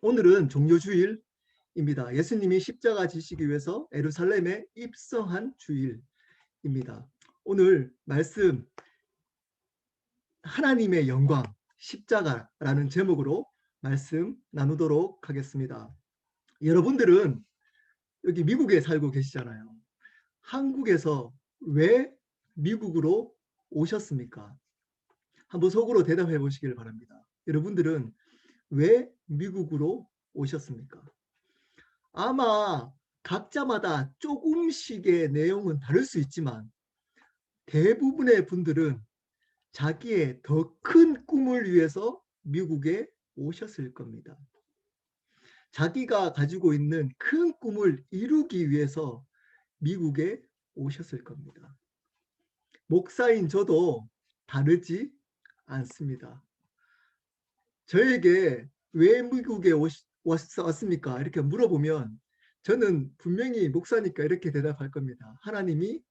오늘은 종료주일입니다. 예수님이 십자가 지시기 위해서 예루살렘에 입성한 주일입니다. 오늘 말씀 하나님의 영광 십자가라는 제목으로 말씀 나누도록 하겠습니다. 여러분들은 여기 미국에 살고 계시잖아요. 한국에서 왜 미국으로 오셨습니까? 한번 속으로 대답해 보시길 바랍니다. 여러분들은 왜 미국으로 오셨습니까? 아마 각자마다 조금씩의 내용은 다를 수 있지만 대부분의 분들은 자기의 더 큰 꿈을 위해서 미국에 오셨을 겁니다. 자기가 가지고 있는 큰 꿈을 이루기 위해서 미국에 오셨을 겁니다. 목사인 저도 다르지 않습니다. 저에게 왜 미국에 왔습니까? 이렇게 물어보면 저는 분명히 목사니까 이렇게 대답할 겁니다. 하나님이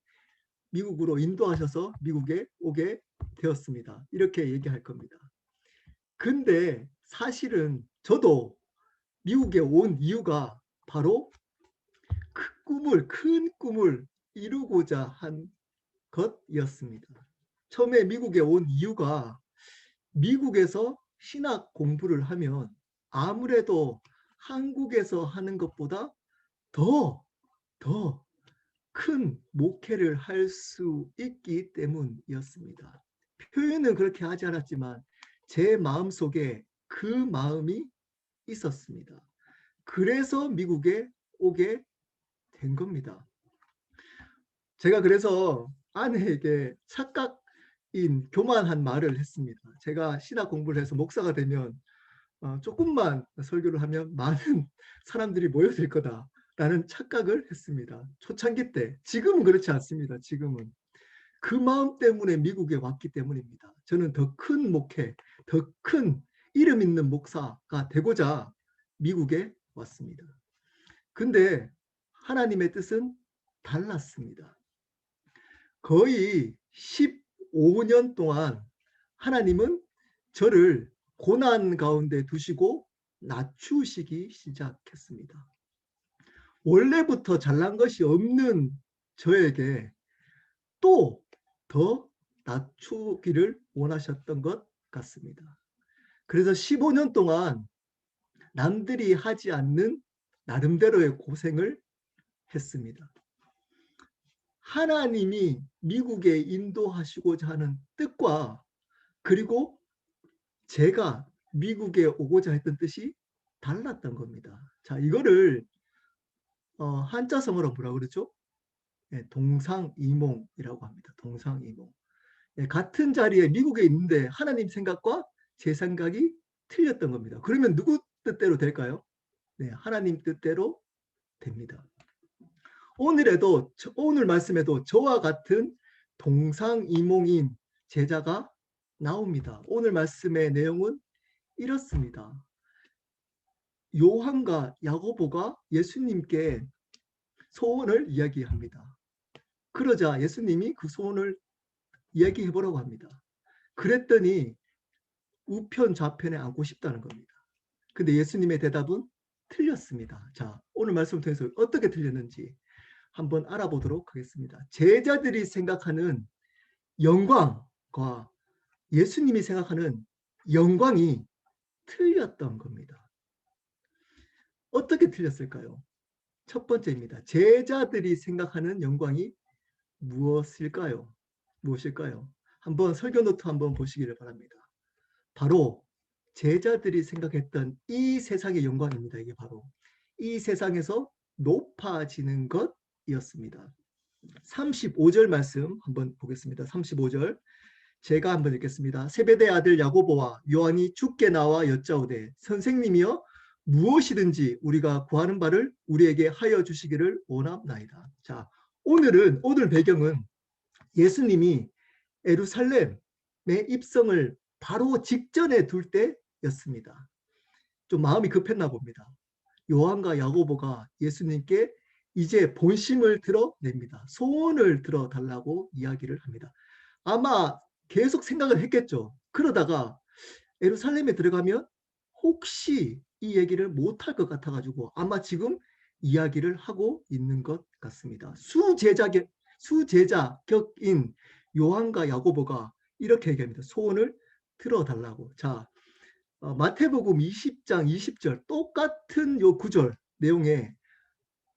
미국으로 인도하셔서 미국에 오게 되었습니다. 이렇게 얘기할 겁니다. 근데 사실은 저도 미국에 온 이유가 바로 큰 꿈을 이루고자 한 것이었습니다. 처음에 미국에 온 이유가 미국에서 신학 공부를 하면 아무래도 한국에서 하는 것보다 더 큰 목회를 할 수 있기 때문이었습니다. 표현은 그렇게 하지 않았지만 제 마음속에 그 마음이 있었습니다. 그래서 미국에 오게 된 겁니다. 제가 그래서 아내에게 착각인 교만한 말을 했습니다. 제가 신학 공부를 해서 목사가 되면 조금만 설교를 하면 많은 사람들이 모여들 거다라는 착각을 했습니다. 초창기 때. 지금은 그렇지 않습니다. 지금은. 그 마음 때문에 미국에 왔기 때문입니다. 저는 더 큰 목회, 더 큰 이름 있는 목사가 되고자 미국에 왔습니다. 근데 하나님의 뜻은 달랐습니다. 거의 15년 동안 하나님은 저를 고난 가운데 두시고 낮추시기 시작했습니다. 원래부터 잘난 것이 없는 저에게 또 더 낮추기를 원하셨던 것 같습니다. 그래서 15년 동안 남들이 하지 않는 나름대로의 고생을 했습니다. 하나님이 미국에 인도하시고자 하는 뜻과 그리고 제가 미국에 오고자 했던 뜻이 달랐던 겁니다. 자, 이거를 한자성어로 뭐라 그러죠? 네, 동상이몽이라고 합니다. 동상이몽. 네, 같은 자리에 미국에 있는데 하나님 생각과 제 생각이 틀렸던 겁니다. 그러면 누구 뜻대로 될까요? 네, 하나님 뜻대로 됩니다. 오늘 말씀에도 저와 같은 동상이몽인 제자가 나옵니다. 오늘 말씀의 내용은 이렇습니다. 요한과 야고보가 예수님께 소원을 이야기합니다. 그러자 예수님이 그 소원을 이야기해 보라고 합니다. 그랬더니 우편 좌편에 앉고 싶다는 겁니다. 근데 예수님의 대답은 틀렸습니다. 자, 오늘 말씀을 통해서 어떻게 틀렸는지 한번 알아보도록 하겠습니다. 제자들이 생각하는 영광과 예수님이 생각하는 영광이 틀렸던 겁니다. 어떻게 틀렸을까요? 첫 번째입니다. 제자들이 생각하는 영광이 무엇일까요? 무엇일까요? 한번 설교 노트 한번 보시기를 바랍니다. 바로 제자들이 생각했던 이 세상의 영광입니다. 이게 바로 이 세상에서 높아지는 것이었습니다. 35절 말씀 한번 보겠습니다. 35절 제가 한번 읽겠습니다. 세베대 아들 야고보와 요한이 주께 나와 여짜오되 선생님이여 무엇이든지 우리가 구하는 바를 우리에게 하여 주시기를 원합나이다. 자, 오늘 배경은 예수님이 예루살렘에 입성을 바로 직전에 둘 때였습니다. 좀 마음이 급했나 봅니다. 요한과 야고보가 예수님께 이제 본심을 드러냅니다. 소원을 들어달라고 이야기를 합니다. 아마 계속 생각을 했겠죠. 그러다가 예루살렘에 들어가면 혹시 이 얘기를 못할 것 같아가지고 아마 지금 이야기를 하고 있는 것 같습니다. 수제자격인 요한과 야고보가 이렇게 얘기합니다. 소원을 들어달라고. 자, 마태복음 20장 20절 똑같은 요 구절 내용에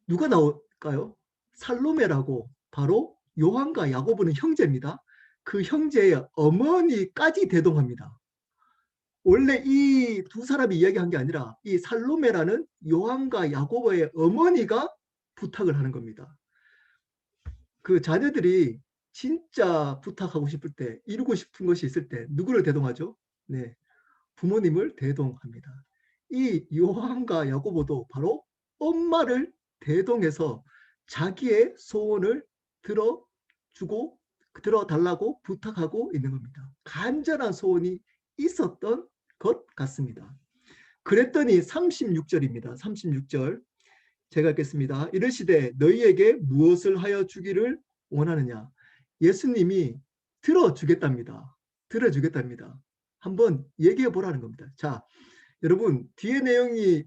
누가 나올까요? 살로메라고, 바로 요한과 야고보는 형제입니다. 그 형제의 어머니까지 대동합니다. 원래 이 두 사람이 이야기한 게 아니라 이 살로메라는 요한과 야고보의 어머니가 부탁을 하는 겁니다. 그 자녀들이 진짜 부탁하고 싶을 때, 이루고 싶은 것이 있을 때 누구를 대동하죠? 네, 부모님을 대동합니다. 이 요한과 야고보도 바로 엄마를 대동해서 자기의 소원을 들어달라고 부탁하고 있는 겁니다. 간절한 소원이 있었던 것 같습니다. 그랬더니 36절입니다. 36절 제가 읽겠습니다. 이르시되 너희에게 무엇을 하여 주기를 원하느냐. 예수님이 들어주겠답니다. 들어주겠답니다. 한번 얘기해 보라는 겁니다. 자, 여러분 뒤에 내용이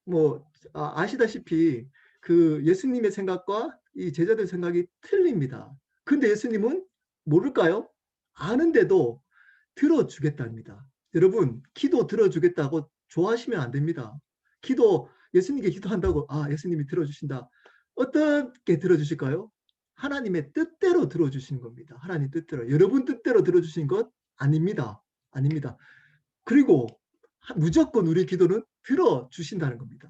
뭐 아시다시피 그 예수님의 생각과 이 제자들 생각이 틀립니다. 근데 예수님은 모를까요? 아는데도 들어주겠답니다. 여러분 기도 들어주겠다고 좋아하시면 안 됩니다. 기도 예수님께 기도한다고 예수님이 들어주신다. 어떻게 들어주실까요? 하나님의 뜻대로 들어주시는 겁니다. 하나님 뜻대로. 여러분 뜻대로 들어주신 것 아닙니다. 아닙니다. 그리고 무조건 우리 기도는 들어주신다는 겁니다.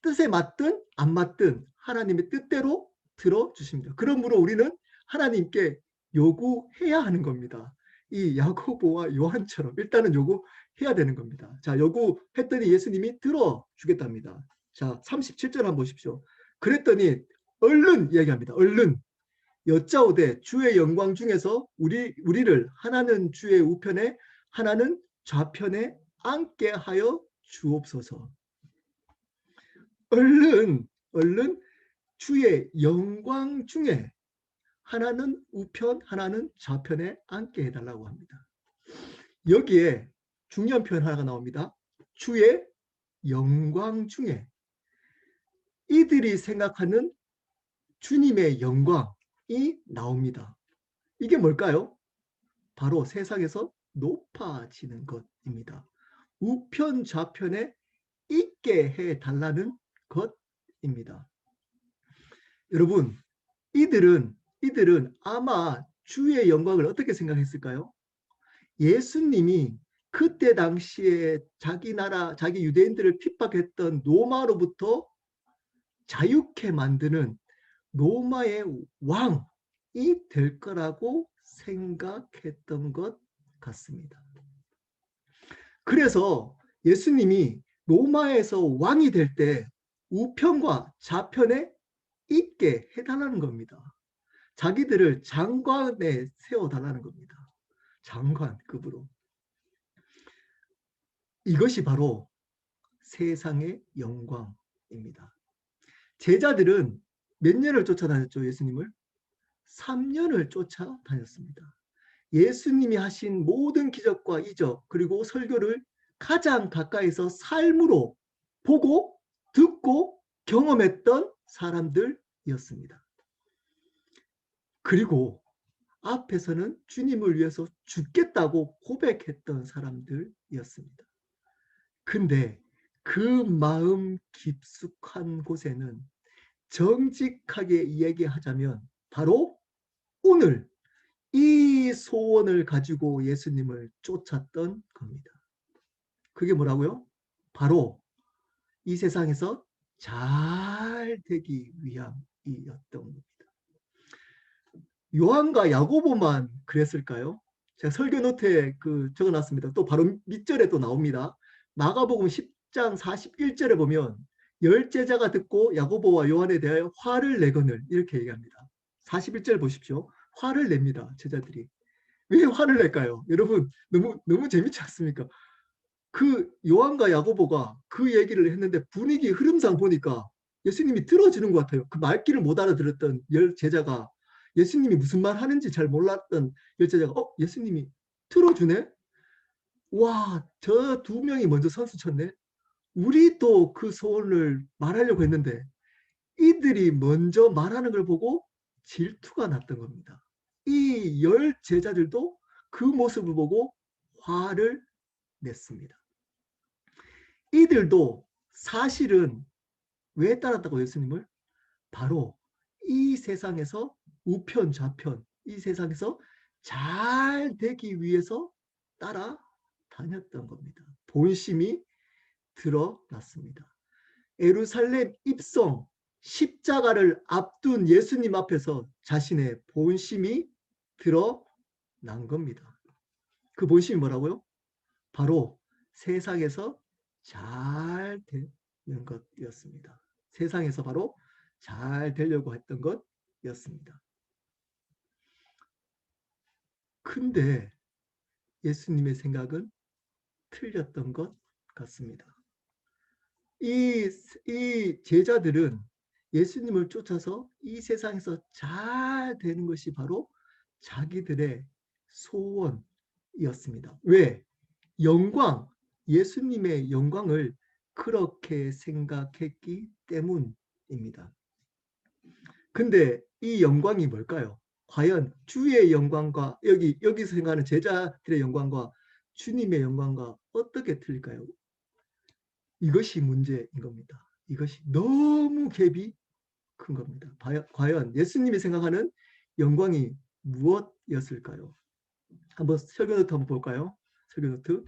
뜻에 맞든 안 맞든 하나님의 뜻대로 들어주십니다. 그러므로 우리는 하나님께 요구해야 하는 겁니다. 이 야고보와 요한처럼 일단은 요구해야 되는 겁니다. 자, 요구했더니 예수님이 들어주겠답니다. 자, 37절 한번 보십시오. 그랬더니 얼른 이야기합니다. 얼른 여짜오되 주의 영광 중에서 우리를 하나는 주의 우편에 하나는 좌편에 앉게 하여 주옵소서. 얼른 주의 영광 중에 하나는 우편 하나는 좌편에 앉게 해달라고 합니다. 여기에 중요한 표현 하나가 나옵니다. 주의 영광 중에. 이들이 생각하는 주님의 영광이 나옵니다. 이게 뭘까요? 바로 세상에서 높아지는 것입니다. 우편 좌편에 있게 해달라는 것입니다. 여러분, 이들은 아마 주의 영광을 어떻게 생각했을까요? 예수님이 그때 당시에 자기 나라, 자기 유대인들을 핍박했던 로마로부터 자유케 만드는 로마의 왕이 될 거라고 생각했던 것 같습니다. 그래서 예수님이 로마에서 왕이 될 때 우편과 좌편에 있게 해달라는 겁니다. 자기들을 장관에 세워달라는 겁니다. 장관급으로. 이것이 바로 세상의 영광입니다. 제자들은 몇 년을 쫓아다녔죠, 예수님을? 3년을 쫓아다녔습니다. 예수님이 하신 모든 기적과 이적 그리고 설교를 가장 가까이서 삶으로 보고 듣고 경험했던 사람들이었습니다. 그리고 앞에서는 주님을 위해서 죽겠다고 고백했던 사람들이었습니다. 근데 그 마음 깊숙한 곳에는 정직하게 얘기하자면 바로 오늘 이 소원을 가지고 예수님을 쫓았던 겁니다. 그게 뭐라고요? 바로 이 세상에서 잘 되기 위함이었던 겁니다. 요한과 야고보만 그랬을까요? 제가 설교 노트에 적어놨습니다. 또 바로 밑절에 또 나옵니다. 마가복음 10장 41절에 보면 열 제자가 듣고 야고보와 요한에 대하여 화를 내거늘 이렇게 얘기합니다. 41절 보십시오. 화를 냅니다. 제자들이. 왜 화를 낼까요? 여러분 너무 재밌지 않습니까? 그 요한과 야고보가 그 얘기를 했는데 분위기 흐름상 보니까 예수님이 들어주는 것 같아요. 그 말귀를 못 알아들었던 열 제자가 예수님이 무슨 말 하는지 잘 몰랐던 열 제자가 예수님이 들어주네? 와, 저 두 명이 먼저 선수 쳤네? 우리도 그 소원을 말하려고 했는데 이들이 먼저 말하는 걸 보고 질투가 났던 겁니다. 이 10 제자들도 그 모습을 보고 화를 냈습니다. 이들도 사실은 왜 따랐다고 예수님을? 바로 이 세상에서 우편 좌편, 이 세상에서 잘 되기 위해서 따라다녔던 겁니다. 본심이 드러났습니다. 예루살렘 입성, 십자가를 앞둔 예수님 앞에서 자신의 본심이 드러난 겁니다. 그 본심이 뭐라고요? 바로 세상에서 잘 되는 것이었습니다. 세상에서 바로 잘 되려고 했던 것이었습니다. 근데 예수님의 생각은 틀렸던 것 같습니다. 이 제자들은 예수님을 쫓아서 이 세상에서 잘 되는 것이 바로 자기들의 소원이었습니다. 왜? 영광, 예수님의 영광을 그렇게 생각했기 때문입니다. 근데 이 영광이 뭘까요? 과연 주의 영광과 여기서 생각하는 제자들의 영광과 주님의 영광과 어떻게 틀릴까요? 이것이 문제인 겁니다. 이것이 너무 갭이 큰 겁니다. 과연 예수님이 생각하는 영광이 무엇이었을까요? 한번 설교노트 한번 볼까요? 설교노트.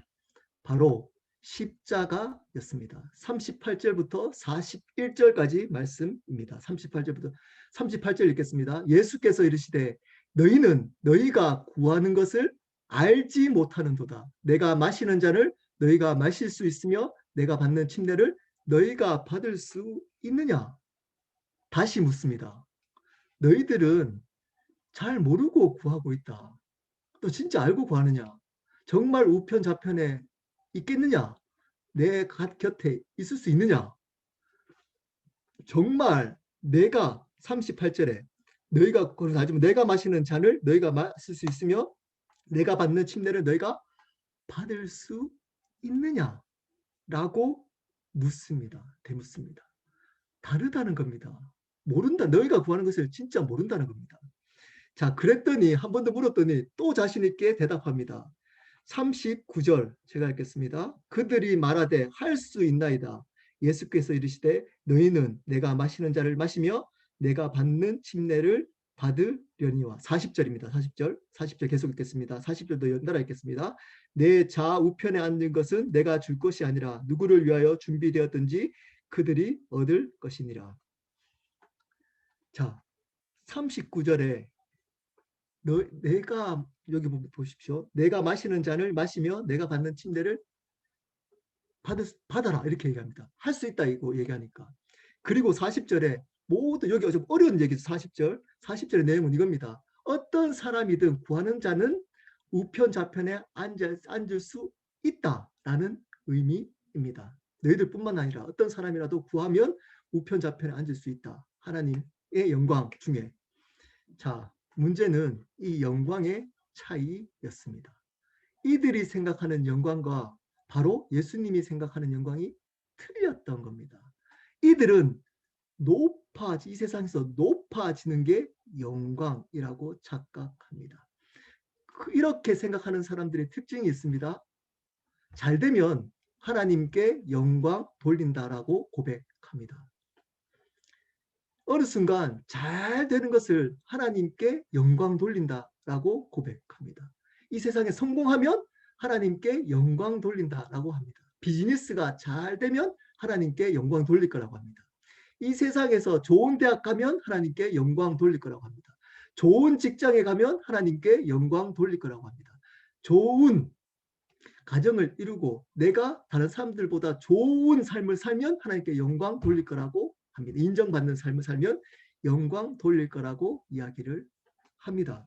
바로 십자가였습니다. 38절부터 41절까지 말씀입니다. 38절부터 38절 읽겠습니다. 예수께서 이르시되 너희는 너희가 구하는 것을 알지 못하는도다. 내가 마시는 잔을 너희가 마실 수 있으며 내가 받는 침례를 너희가 받을 수 있느냐? 다시 묻습니다. 너희들은 잘 모르고 구하고 있다. 너 진짜 알고 구하느냐? 정말 우편좌편에 있겠느냐? 내 곁에 있을 수 있느냐? 정말 내가 38절에 너희가 그걸 알지만 내가 마시는 잔을 너희가 마실 수 있으며 내가 받는 침례를 너희가 받을 수 있느냐? 라고 묻습니다. 되묻습니다. 다르다는 겁니다. 모른다. 너희가 구하는 것을 진짜 모른다는 겁니다. 자, 그랬더니 한 번 더 물었더니 또 자신 있게 대답합니다. 39절 제가 읽겠습니다. 그들이 말하되 할 수 있나이다. 예수께서 이르시되 너희는 내가 마시는 자를 마시며 내가 받는 침례를 받으려니와. 40절입니다. 40절 계속 읽겠습니다. 40절도 연달아 읽겠습니다. 내 좌우편에 앉는 것은 내가 줄 것이 아니라 누구를 위하여 준비되었든지 그들이 얻을 것이니라. 자, 39절에 내가 여기 보십시오. 내가 마시는 잔을 마시며 내가 받는 침례를 받아라 이렇게 얘기합니다. 할 수 있다 이거 얘기하니까. 그리고 40절에 모두 여기 좀 어려운 얘기죠. 40절의 내용은 이겁니다. 어떤 사람이든 구하는 자는 우편 좌편에 앉을 수 있다라는 의미입니다. 너희들뿐만 아니라 어떤 사람이라도 구하면 우편 좌편에 앉을 수 있다. 하나님의 영광 중에. 자, 문제는 이 영광의 차이였습니다. 이들이 생각하는 영광과 바로 예수님이 생각하는 영광이 틀렸던 겁니다. 이들은 이 세상에서 높아지는 게 영광이라고 착각합니다. 이렇게 생각하는 사람들의 특징이 있습니다. 잘 되면 하나님께 영광 돌린다라고 고백합니다. 어느 순간 잘 되는 것을 하나님께 영광 돌린다라고 고백합니다. 이 세상에 성공하면 하나님께 영광 돌린다라고 합니다. 비즈니스가 잘 되면 하나님께 영광 돌릴 거라고 합니다. 이 세상에서 좋은 대학 가면 하나님께 영광 돌릴 거라고 합니다. 좋은 직장에 가면 하나님께 영광 돌릴 거라고 합니다. 좋은 가정을 이루고 내가 다른 사람들보다 좋은 삶을 살면 하나님께 영광 돌릴 거라고 합니다. 인정받는 삶을 살면 영광 돌릴 거라고 이야기를 합니다.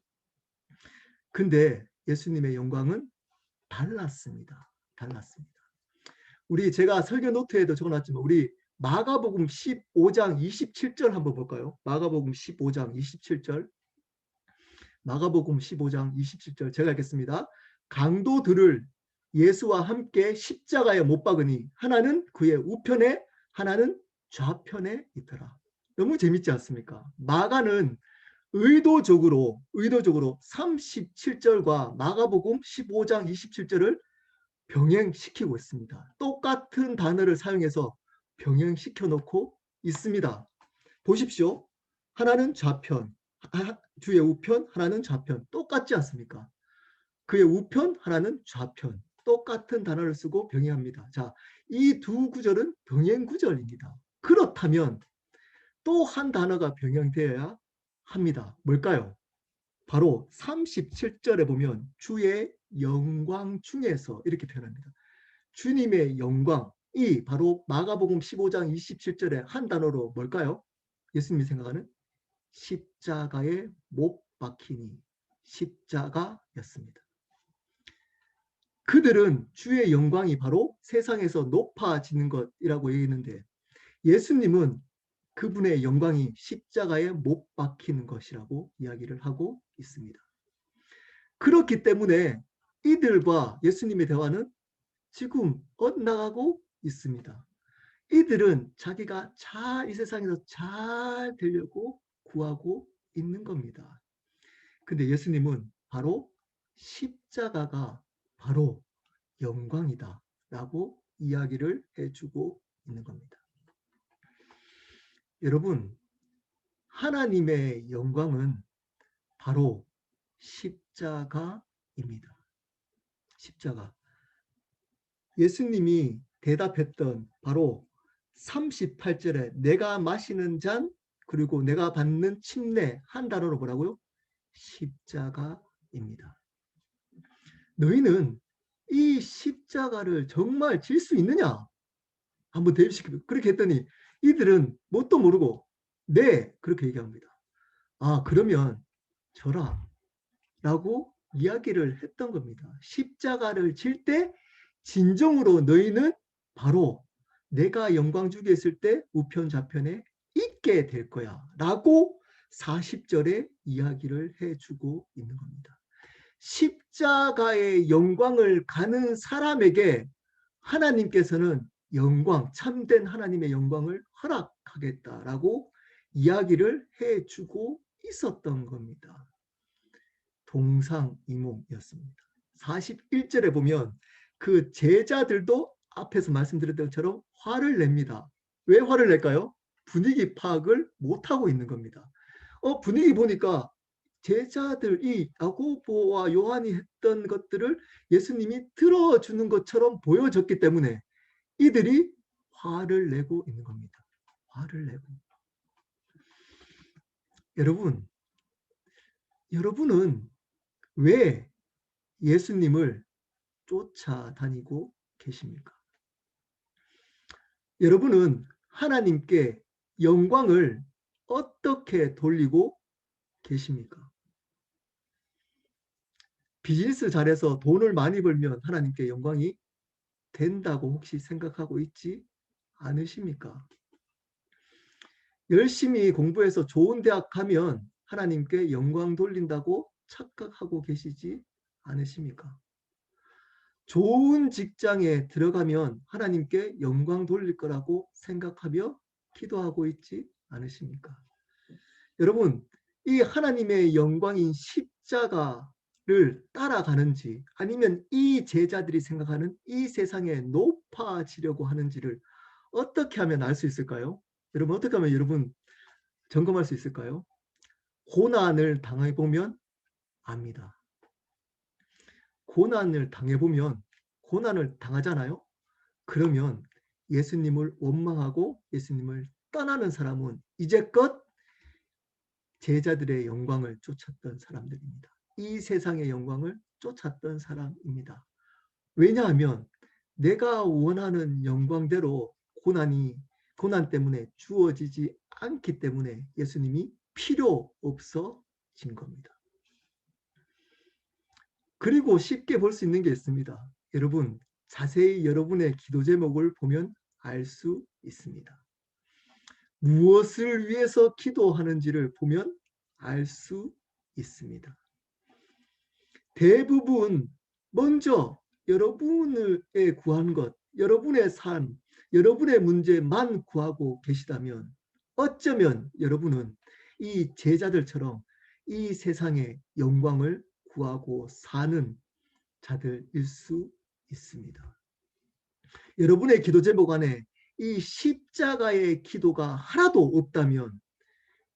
근데 예수님의 영광은 달랐습니다. 제가 설교 노트에도 적어놨지만 우리 마가복음 15장 27절 한번 볼까요? 마가복음 15장 27절. 마가복음 15장 27절 제가 읽겠습니다. 강도들을 예수와 함께 십자가에 못 박으니 하나는 그의 우편에 하나는 좌편에 있더라. 너무 재밌지 않습니까? 마가는 의도적으로 37절과 마가복음 15장 27절을 병행시키고 있습니다. 똑같은 단어를 사용해서 병행시켜 놓고 있습니다. 보십시오. 하나는 좌편, 주의 우편, 하나는 좌편. 똑같지 않습니까? 그의 우편, 하나는 좌편. 똑같은 단어를 쓰고 병행합니다. 자, 이 두 구절은 병행 구절입니다. 그렇다면 또 한 단어가 병행되어야 합니다. 뭘까요? 바로 37절에 보면 주의 영광 중에서 이렇게 표현합니다. 주님의 영광이 바로 마가복음 15장 27절에 한 단어로 뭘까요? 예수님이 생각하는 십자가에 못 박히니 십자가였습니다. 그들은 주의 영광이 바로 세상에서 높아지는 것이라고 얘기했는데 예수님은 그분의 영광이 십자가에 못 박히는 것이라고 이야기를 하고 있습니다. 그렇기 때문에 이들과 예수님의 대화는 지금 엇나가고 있습니다. 이들은 자기가 잘 이 세상에서 잘 되려고 구하고 있는 겁니다. 근데 예수님은 바로 십자가가 바로 영광이다 라고 이야기를 해주고 있는 겁니다. 여러분, 하나님의 영광은 바로 십자가입니다. 십자가. 예수님이 대답했던 바로 38절에 내가 마시는 잔 그리고 내가 받는 침례 한 단어로 뭐라고요? 십자가입니다. 너희는 이 십자가를 정말 질 수 있느냐? 한번 대입시키고 그렇게 했더니 이들은 뭣도 모르고 네 그렇게 얘기합니다. 아 그러면 져라 라고 이야기를 했던 겁니다. 십자가를 질 때 진정으로 너희는 바로 내가 영광 주게 했을 때 우편 좌편에 있게 될 거야 라고 40절에 이야기를 해주고 있는 겁니다. 십자가의 영광을 가는 사람에게 하나님께서는 영광, 참된 하나님의 영광을 허락하겠다라고 이야기를 해주고 있었던 겁니다. 동상이몽이었습니다. 41절에 보면 그 제자들도 앞에서 말씀드렸던 것처럼 화를 냅니다. 왜 화를 낼까요? 분위기 파악을 못하고 있는 겁니다. 분위기 보니까 제자들이 야고보와 요한이 했던 것들을 예수님이 들어주는 것처럼 보여졌기 때문에 이들이 화를 내고 있는 겁니다. 화를 내고. 여러분은 왜 예수님을 쫓아다니고 계십니까? 여러분은 하나님께 영광을 어떻게 돌리고 계십니까? 비즈니스 잘해서 돈을 많이 벌면 하나님께 영광이 된다고 혹시 생각하고 있지 않으십니까? 열심히 공부해서 좋은 대학 가면 하나님께 영광 돌린다고 착각하고 계시지 않으십니까? 좋은 직장에 들어가면 하나님께 영광 돌릴 거라고 생각하며 기도하고 있지 않으십니까? 여러분, 이 하나님의 영광인 십자가를 따라가는지 아니면 이 제자들이 생각하는 이 세상에 높아지려고 하는지를 어떻게 하면 알 수 있을까요? 여러분, 어떻게 하면 여러분 점검할 수 있을까요? 고난을 당해보면 압니다. 고난을 당해보면 고난을 당하잖아요. 그러면 예수님을 원망하고 예수님을 떠나는 사람은 이제껏 제자들의 영광을 쫓았던 사람들입니다. 이 세상의 영광을 쫓았던 사람입니다. 왜냐하면 내가 원하는 영광대로 고난 때문에 주어지지 않기 때문에 예수님이 필요 없어진 겁니다. 그리고 쉽게 볼 수 있는 게 있습니다. 여러분, 자세히 여러분의 기도 제목을 보면 알 수 있습니다. 무엇을 위해서 기도하는지를 보면 알 수 있습니다. 대부분 먼저 여러분을 구한 것, 여러분의 삶, 여러분의 문제만 구하고 계시다면 어쩌면 여러분은 이 제자들처럼 이 세상의 영광을 구하고 사는 자들일 수 있습니다. 여러분의 기도 제목 안에 이 십자가의 기도가 하나도 없다면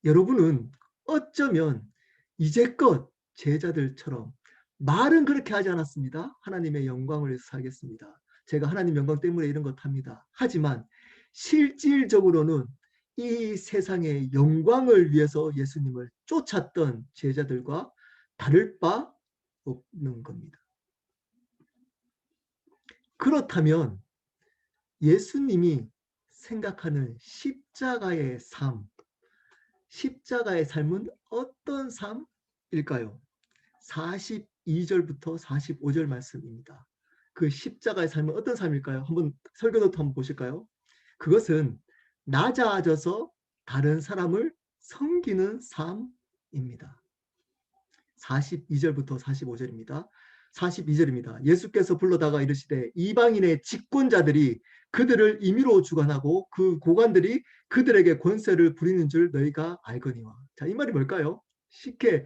여러분은 어쩌면 이제껏 제자들처럼 말은 그렇게 하지 않았습니다. 하나님의 영광을 위해서 살겠습니다. 제가 하나님 영광 때문에 이런 것 합니다. 하지만 실질적으로는 이 세상의 영광을 위해서 예수님을 쫓았던 제자들과 다를 바 없는 겁니다. 그렇다면 예수님이 생각하는 십자가의 삶, 십자가의 삶은 어떤 삶일까요? 42절부터 45절 말씀입니다. 그 십자가의 삶은 어떤 삶일까요? 한번 설교노트 한번 보실까요? 그것은 낮아져서 다른 사람을 섬기는 삶입니다. 42절부터 45절입니다. 42절입니다. 예수께서 불러다가 이르시되 이방인의 집권자들이 그들을 임의로 주관하고 그 고관들이 그들에게 권세를 부리는 줄 너희가 알거니와. 자, 이 말이 뭘까요? 쉽게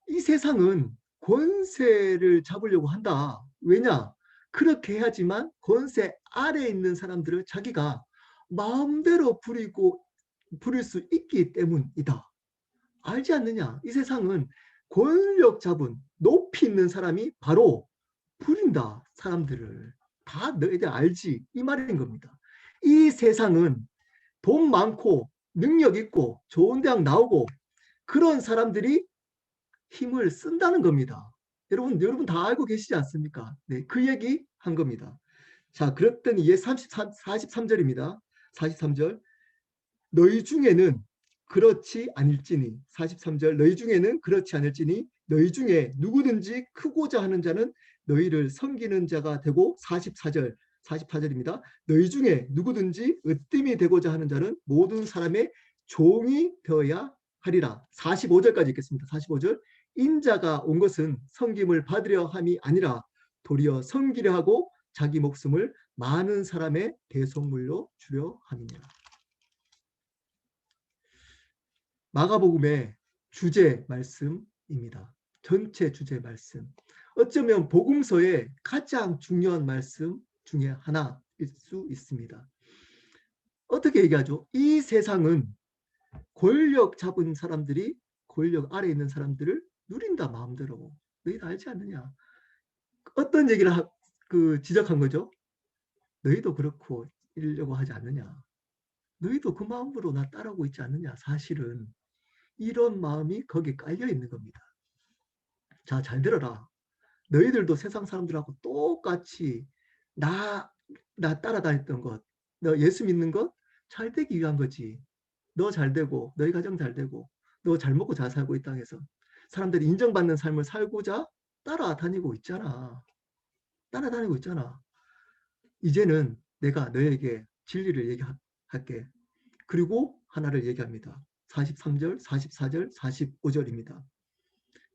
이 세상은 권세를 잡으려고 한다. 왜냐? 그렇게 해야지만 권세 아래에 있는 사람들을 자기가 마음대로 부릴 수 있기 때문이다. 알지 않느냐? 이 세상은 권력 잡은 높이 있는 사람이 바로 부린다. 사람들을. 다 너희들 알지? 이 말인 겁니다. 이 세상은 돈 많고 능력 있고 좋은 대학 나오고 그런 사람들이 힘을 쓴다는 겁니다. 여러분 다 알고 계시지 않습니까? 네, 그 얘기 한 겁니다. 자, 그랬더니 얘 43절입니다. 43절. 너희 중에는 그렇지 않을지니 43절 너희 중에는 그렇지 않을지니 너희 중에 누구든지 크고자 하는 자는 너희를 섬기는 자가 되고 44절입니다. 너희 중에 누구든지 으뜸이 되고자 하는 자는 모든 사람의 종이 되어야 하리라. 45절까지 읽겠습니다. 45절 인자가 온 것은 섬김을 받으려 함이 아니라 도리어 섬기려 하고 자기 목숨을 많은 사람의 대속물로 주려 함이니라. 마가복음의 주제 말씀입니다. 전체 주제 말씀. 어쩌면 복음서의 가장 중요한 말씀 중에 하나일 수 있습니다. 어떻게 얘기하죠? 이 세상은 권력 잡은 사람들이 권력 아래에 있는 사람들을 누린다 마음대로. 너희도 알지 않느냐? 어떤 얘기를 지적한 거죠? 너희도 그렇고 이러려고 하지 않느냐? 너희도 그 마음으로 나 따라오고 있지 않느냐? 사실은 이런 마음이 거기에 깔려 있는 겁니다. 자, 잘 들어라. 너희들도 세상 사람들하고 똑같이 나 따라다녔던 것, 너 예수 믿는 것 잘 되기 위한 거지. 너 잘 되고, 너희 가정 잘 되고, 너 잘 먹고 잘 살고 이 땅에서 사람들이 인정받는 삶을 살고자 따라다니고 있잖아. 따라다니고 있잖아. 이제는 내가 너에게 진리를 얘기할게. 그리고 하나를 얘기합니다. 43절, 44절, 45절입니다.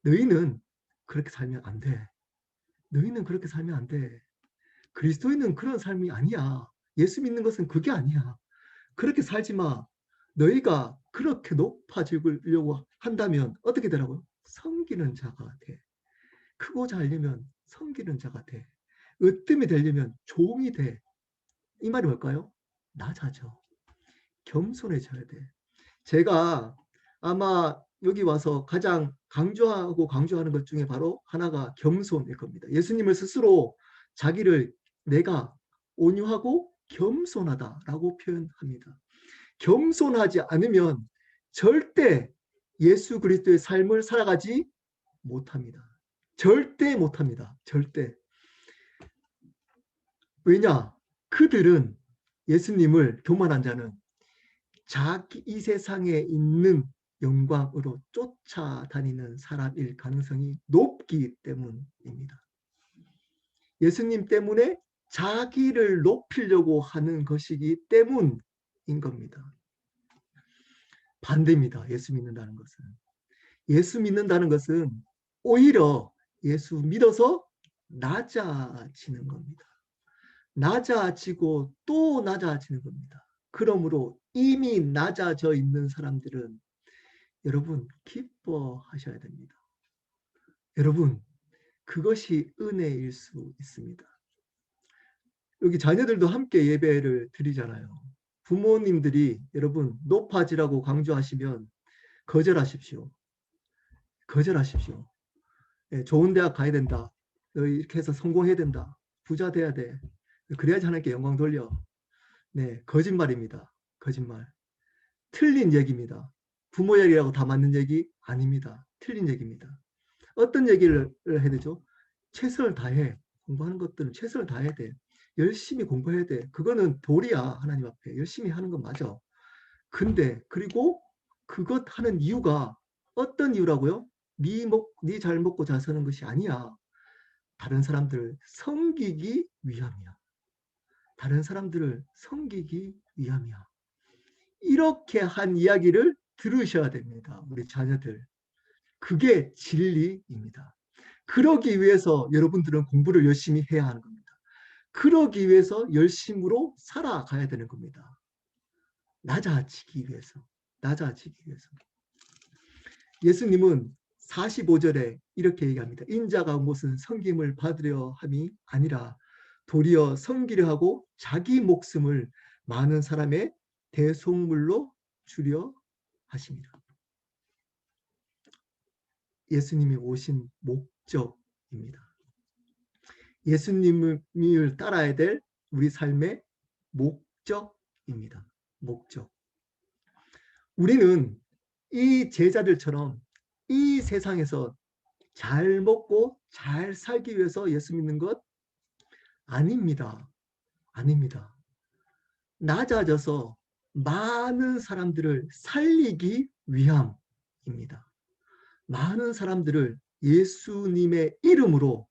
너희는 그렇게 살면 안 돼. 너희는 그렇게 살면 안 돼. 그리스도인은 그런 삶이 아니야. 예수 믿는 것은 그게 아니야. 그렇게 살지 마. 너희가 그렇게 높아지려고 한다면 어떻게 되라고요? 섬기는 자가 돼. 크고자 하려면 섬기는 자가 돼. 으뜸이 되려면 종이 돼. 이 말이 뭘까요? 낮아져. 겸손해져야 돼. 제가 아마 여기 와서 가장 강조하는 것 중에 바로 하나가 겸손일 겁니다. 예수님을 스스로 자기를 내가 온유하고 겸손하다라고 표현합니다. 겸손하지 않으면 절대 예수 그리스도의 삶을 살아가지 못합니다. 절대 못합니다. 절대. 왜냐? 그들은 예수님을 교만한 자는 자기 이 세상에 있는 영광으로 쫓아다니는 사람일 가능성이 높기 때문입니다. 예수님 때문에 자기를 높이려고 하는 것이기 때문인 겁니다. 반대입니다. 예수 믿는다는 것은. 예수 믿는다는 것은 오히려 예수 믿어서 낮아지는 겁니다. 낮아지고 또 낮아지는 겁니다. 그러므로 이미 낮아져 있는 사람들은 여러분 기뻐하셔야 됩니다. 여러분 그것이 은혜일 수 있습니다. 여기 자녀들도 함께 예배를 드리잖아요. 부모님들이 여러분 높아지라고 강조하시면 거절하십시오. 거절하십시오. 예, 좋은 대학 가야 된다. 너희 이렇게 해서 성공해야 된다. 부자 돼야 돼. 그래야지 하나님께 영광 돌려. 네, 거짓말입니다. 거짓말. 틀린 얘기입니다. 부모 얘기라고 다 맞는 얘기 아닙니다. 틀린 얘기입니다. 어떤 얘기를 해야 되죠? 최선을 다해. 공부하는 것들은 최선을 다해야 돼. 열심히 공부해야 돼. 그거는 도리야. 하나님 앞에. 열심히 하는 건 맞아. 근데 그리고 그것 하는 이유가 어떤 이유라고요? 네 잘 먹고 잘 사는 것이 아니야. 다른 사람들을 섬기기 위함이야. 다른 사람들을 섬기기 위함이야. 이렇게 한 이야기를 들으셔야 됩니다. 우리 자녀들. 그게 진리입니다. 그러기 위해서 여러분들은 공부를 열심히 해야 하는 겁니다. 그러기 위해서 열심으로 살아가야 되는 겁니다. 낮아지기 위해서. 낮아지기 위해서. 예수님은 45절에 이렇게 얘기합니다. 인자가 무슨 섬김을 받으려 함이 아니라 도리어 섬기려 하고 자기 목숨을 많은 사람의 대속물로 주려 하십니다. 예수님이 오신 목적입니다. 예수님을 따라야 될 우리 삶의 목적입니다. 목적. 우리는 이 제자들처럼 이 세상에서 잘 먹고 잘 살기 위해서 예수 믿는 것 아닙니다. 아닙니다. 낮아져서 많은 사람들을 살리기 위함입니다. 많은 사람들을 예수님의 이름으로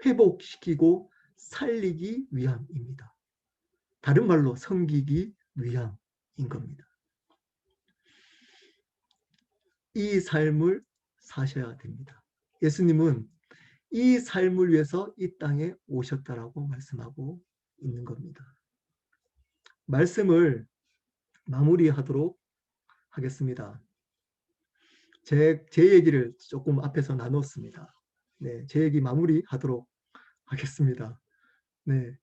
회복시키고 살리기 위함입니다. 다른 말로 섬기기 위함인 겁니다. 이 삶을 사셔야 됩니다. 예수님은 이 삶을 위해서 이 땅에 오셨다라고 말씀하고 있는 겁니다. 말씀을 마무리하도록 하겠습니다. 제 얘기를 조금 앞에서 나눴습니다. 네, 제 얘기 마무리하도록 하겠습니다. 네,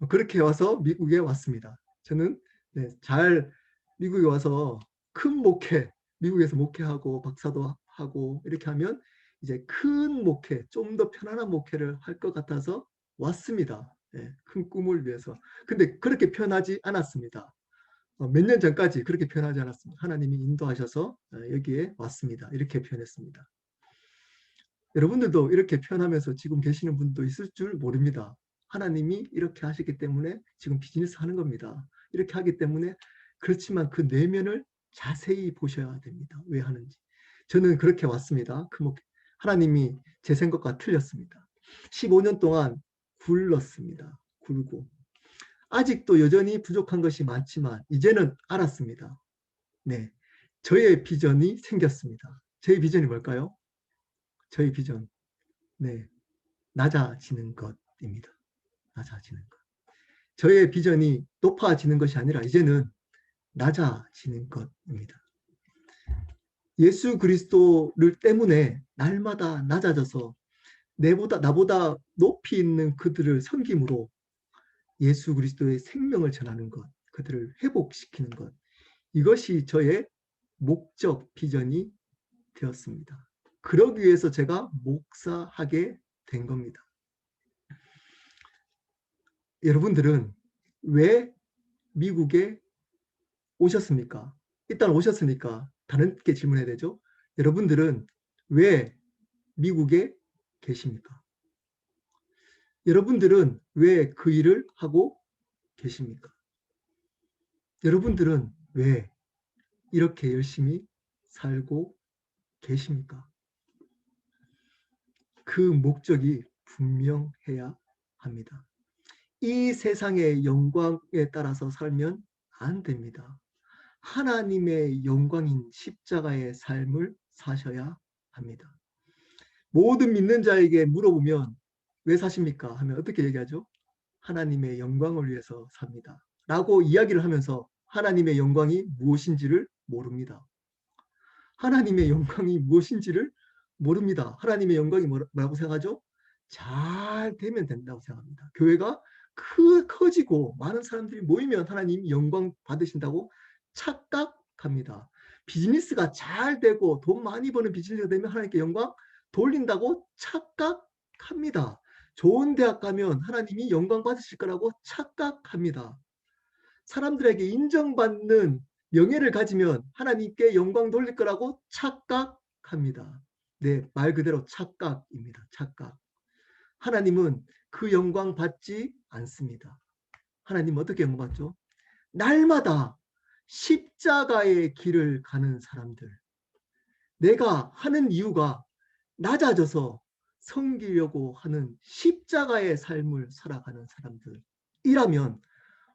그렇게 와서 미국에 왔습니다. 저는 네, 잘 미국에 와서 큰 목회, 미국에서 목회하고 박사도 하고 이렇게 하면 이제 큰 목회, 좀 더 편안한 목회를 할 것 같아서 왔습니다. 네, 큰 꿈을 위해서. 근데 그렇게 편하지 않았습니다. 몇 년 전까지 그렇게 표현하지 않았습니다. 하나님이 인도하셔서 여기에 왔습니다. 이렇게 표현했습니다. 여러분들도 이렇게 표현하면서 지금 계시는 분도 있을 줄 모릅니다. 하나님이 이렇게 하시기 때문에 지금 비즈니스 하는 겁니다. 이렇게 하기 때문에 그렇지만 그 내면을 자세히 보셔야 됩니다. 왜 하는지. 저는 그렇게 왔습니다. 하나님이 제 생각과 틀렸습니다. 15년 동안 굴렀습니다. 굴고. 아직도 여전히 부족한 것이 많지만 이제는 알았습니다. 네, 저의 비전이 생겼습니다. 저의 비전이 뭘까요? 저의 비전, 네, 낮아지는 것입니다. 낮아지는 것. 저의 비전이 높아지는 것이 아니라 이제는 낮아지는 것입니다. 예수 그리스도를 때문에 날마다 낮아져서 나보다 높이 있는 그들을 섬김으로 예수 그리스도의 생명을 전하는 것, 그들을 회복시키는 것, 이것이 저의 목적 비전이 되었습니다. 그러기 위해서 제가 목사하게 된 겁니다. 여러분들은 왜 미국에 오셨습니까? 일단 오셨으니까 다른 게 질문해야 되죠. 여러분들은 왜 미국에 계십니까? 여러분들은 왜 그 일을 하고 계십니까? 여러분들은 왜 이렇게 열심히 살고 계십니까? 그 목적이 분명해야 합니다. 이 세상의 영광에 따라서 살면 안 됩니다. 하나님의 영광인 십자가의 삶을 사셔야 합니다. 모든 믿는 자에게 물어보면 왜 사십니까? 하면 어떻게 얘기하죠? 하나님의 영광을 위해서 삽니다. 라고 이야기를 하면서 하나님의 영광이 무엇인지를 모릅니다. 하나님의 영광이 무엇인지를 모릅니다. 하나님의 영광이 뭐라고 생각하죠? 잘 되면 된다고 생각합니다. 교회가 커지고 많은 사람들이 모이면 하나님 영광 받으신다고 착각합니다. 비즈니스가 잘 되고 돈 많이 버는 비즈니스가 되면 하나님께 영광 돌린다고 착각합니다. 좋은 대학 가면 하나님이 영광 받으실 거라고 착각합니다. 사람들에게 인정받는 명예를 가지면 하나님께 영광 돌릴 거라고 착각합니다. 네, 말 그대로 착각입니다. 착각. 하나님은 그 영광 받지 않습니다. 하나님은 어떻게 영광 받죠? 날마다 십자가의 길을 가는 사람들. 내가 하는 이유가 낮아져서 섬기려고 하는 십자가의 삶을 살아가는 사람들이라면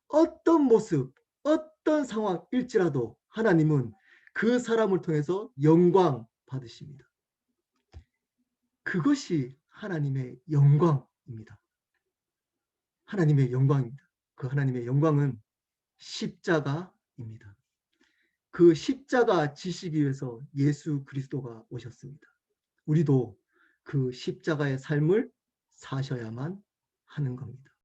어떤 모습, 어떤 상황일지라도 하나님은 그 사람을 통해서 영광 받으십니다. 그것이 하나님의 영광입니다. 하나님의 영광입니다. 그 하나님의 영광은 십자가입니다. 그 십자가 지시기 위해서 예수 그리스도가 오셨습니다. 우리도 그 십자가의 삶을 사셔야만 하는 겁니다.